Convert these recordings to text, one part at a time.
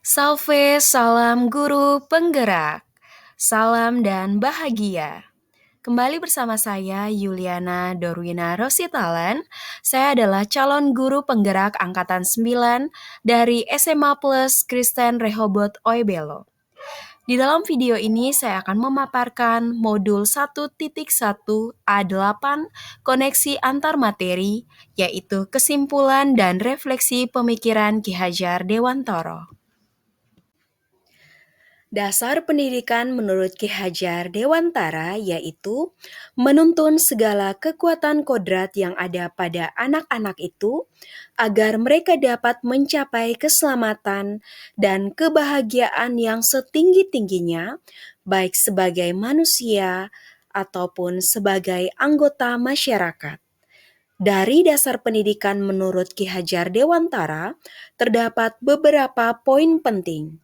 Salve, salam guru penggerak. Salam dan bahagia. Kembali bersama saya Yuliana Dorwina Rositalan. Saya adalah calon guru penggerak angkatan 9 dari SMA Plus Kristen Rehoboth Oebelo. Di dalam video ini saya akan memaparkan modul 1.1 A8 koneksi antar materi, yaitu kesimpulan dan refleksi pemikiran Ki Hajar Dewantara. Dasar pendidikan menurut Ki Hajar Dewantara yaitu menuntun segala kekuatan kodrat yang ada pada anak-anak itu agar mereka dapat mencapai keselamatan dan kebahagiaan yang setinggi-tingginya, baik sebagai manusia ataupun sebagai anggota masyarakat. Dari dasar pendidikan menurut Ki Hajar Dewantara, terdapat beberapa poin penting.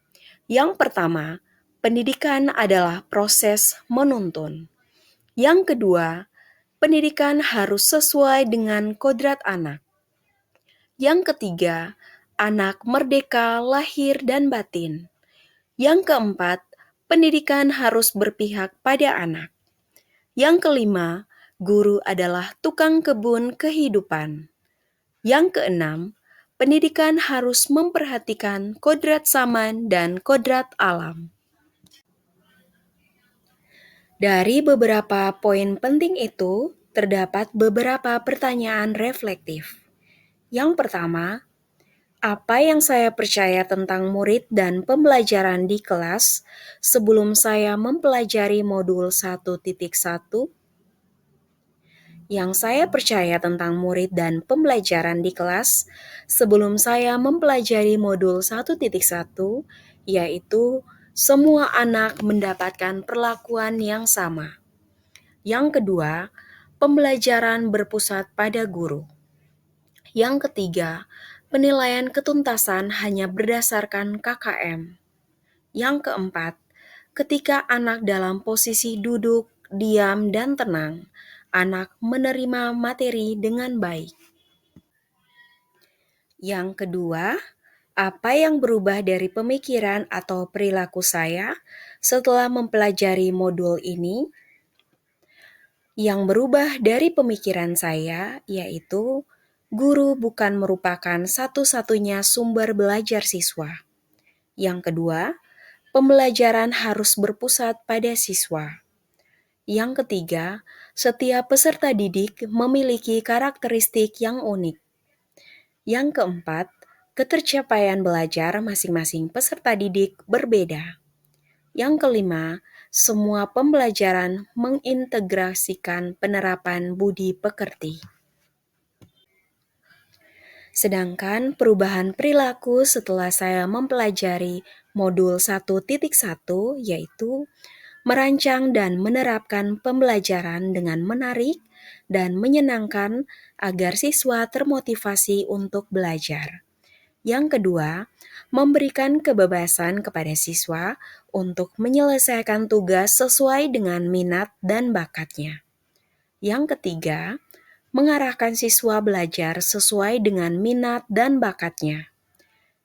Yang pertama, pendidikan adalah proses menuntun. Yang kedua, pendidikan harus sesuai dengan kodrat anak. Yang ketiga, anak merdeka lahir dan batin. Yang keempat, pendidikan harus berpihak pada anak. Yang kelima, guru adalah tukang kebun kehidupan. Yang keenam, pendidikan harus memperhatikan kodrat zaman dan kodrat alam. Dari beberapa poin penting itu, terdapat beberapa pertanyaan reflektif. Yang pertama, apa yang saya percaya tentang murid dan pembelajaran di kelas sebelum saya mempelajari modul 1.1? Yang saya percaya tentang murid dan pembelajaran di kelas sebelum saya mempelajari modul 1.1, yaitu semua anak mendapatkan perlakuan yang sama. Yang kedua, pembelajaran berpusat pada guru. Yang ketiga, penilaian ketuntasan hanya berdasarkan KKM. Yang keempat, ketika anak dalam posisi duduk, diam, dan tenang, anak menerima materi dengan baik. Yang kedua, apa yang berubah dari pemikiran atau perilaku saya setelah mempelajari modul ini? Yang berubah dari pemikiran saya yaitu guru bukan merupakan satu-satunya sumber belajar siswa. Yang kedua, pembelajaran harus berpusat pada siswa. Yang ketiga, setiap peserta didik memiliki karakteristik yang unik. Yang keempat, ketercapaian belajar masing-masing peserta didik berbeda. Yang kelima, semua pembelajaran mengintegrasikan penerapan budi pekerti. Sedangkan perubahan perilaku setelah saya mempelajari modul 1.1 yaitu merancang dan menerapkan pembelajaran dengan menarik dan menyenangkan agar siswa termotivasi untuk belajar. Yang kedua, memberikan kebebasan kepada siswa untuk menyelesaikan tugas sesuai dengan minat dan bakatnya. Yang ketiga, mengarahkan siswa belajar sesuai dengan minat dan bakatnya.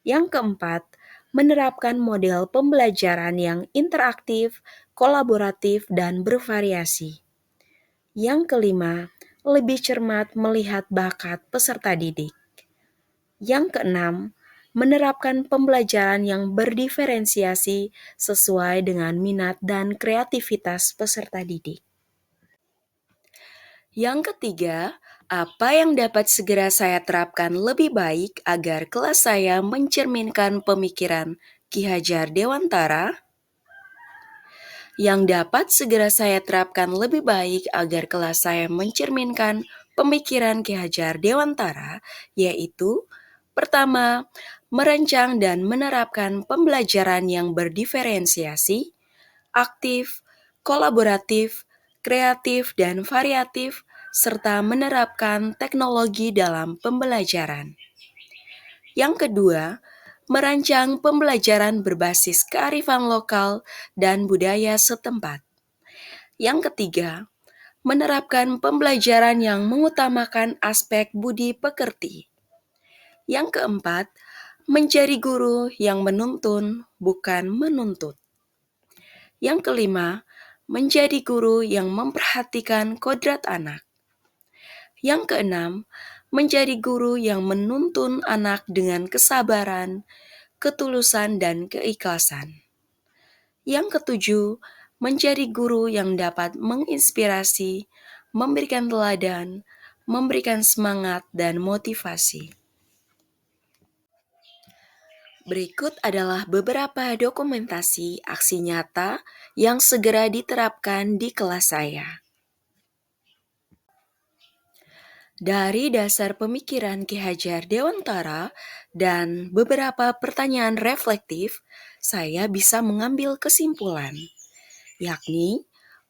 Yang keempat, menerapkan model pembelajaran yang interaktif, kolaboratif, dan bervariasi. Yang kelima, lebih cermat melihat bakat peserta didik. Yang keenam, menerapkan pembelajaran yang berdiferensiasi sesuai dengan minat dan kreativitas peserta didik. Yang ketiga, apa yang dapat segera saya terapkan lebih baik agar kelas saya mencerminkan pemikiran Ki Hajar Dewantara? Yang dapat segera saya terapkan lebih baik agar kelas saya mencerminkan pemikiran Ki Hajar Dewantara, yaitu pertama, merancang dan menerapkan pembelajaran yang berdiferensiasi, aktif, kolaboratif, kreatif, dan variatif, serta menerapkan teknologi dalam pembelajaran. Yang kedua, merancang pembelajaran berbasis kearifan lokal dan budaya setempat. Yang ketiga, menerapkan pembelajaran yang mengutamakan aspek budi pekerti. Yang keempat, Menjadi guru yang menuntun, bukan menuntut. Yang kelima, menjadi guru yang memperhatikan kodrat anak. Yang keenam, menjadi guru yang menuntun anak dengan kesabaran, ketulusan, dan keikhlasan. Yang ketujuh, menjadi guru yang dapat menginspirasi, memberikan teladan, memberikan semangat dan motivasi. Berikut adalah beberapa dokumentasi aksi nyata yang segera diterapkan di kelas saya. Dari dasar pemikiran Ki Hajar Dewantara dan beberapa pertanyaan reflektif, saya bisa mengambil kesimpulan, yakni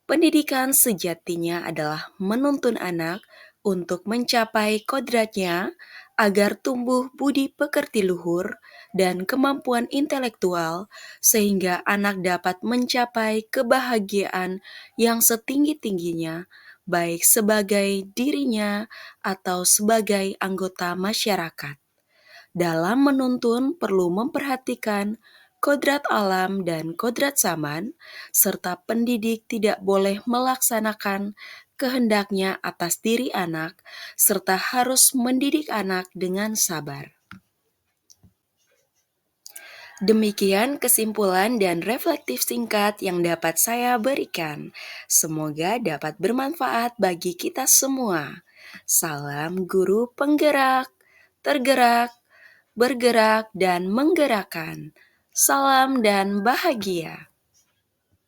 pendidikan sejatinya adalah menuntun anak untuk mencapai kodratnya agar tumbuh budi pekerti luhur dan kemampuan intelektual sehingga anak dapat mencapai kebahagiaan yang setinggi-tingginya baik sebagai dirinya atau sebagai anggota masyarakat. Dalam menuntun perlu memperhatikan kodrat alam dan kodrat zaman, serta pendidik tidak boleh melaksanakan kehendaknya atas diri anak, serta harus mendidik anak dengan sabar. Demikian kesimpulan dan reflektif singkat yang dapat saya berikan. Semoga dapat bermanfaat bagi kita semua. Salam guru penggerak, tergerak, bergerak, dan menggerakkan. Salam dan bahagia.